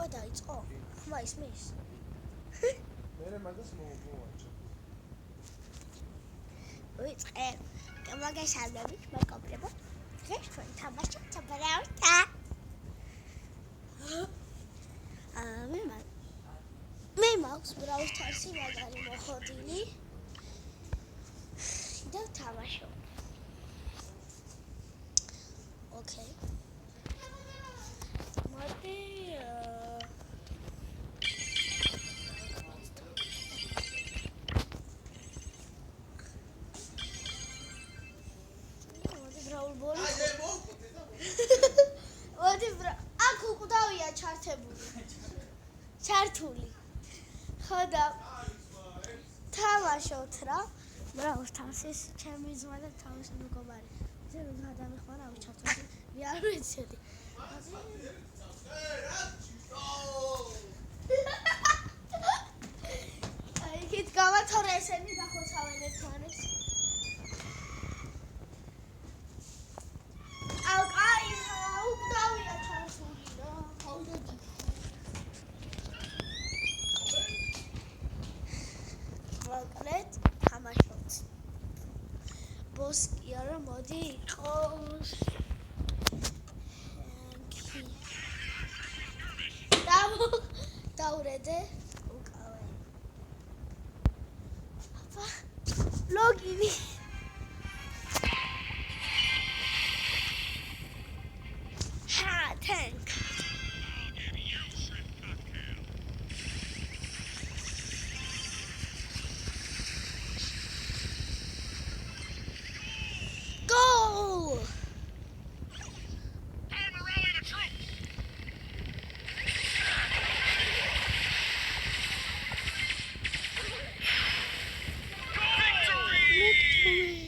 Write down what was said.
უკვე დაიწყო? ხმა ისმის? მე მაგას მოვაჭრე. ვიწყე. მოგესალმებით, მეგობრებო. დღეს ჩვენ თამაშობთ Brawl Stars. მე მაქვს Brawl Stars-ი მაგარი მოხდილი. და თამაშობ. ოკეი. მოდი Brawl Ball. აქ უკვდავია ჩართებული. ჩართული. ხოდა თამაშობთ რა. Brawl Stars-ის ჩემი ზღვა და თავის მეგობარი. ზემო გადამეხმარა აუ ჩართული. მე არ ვიცოდი. აი იქით გავათორე ესენი დახოცავენ ერთმანეთს. აუ კაი უკდავია ჩართული რა. აუდადი. მოკლედ თამაშობთ. ბოს კი არა მოდი იყოს. დაურედე უკავე. აბა ლოგინი. Tank. Go! Time to rally the troops. Victory!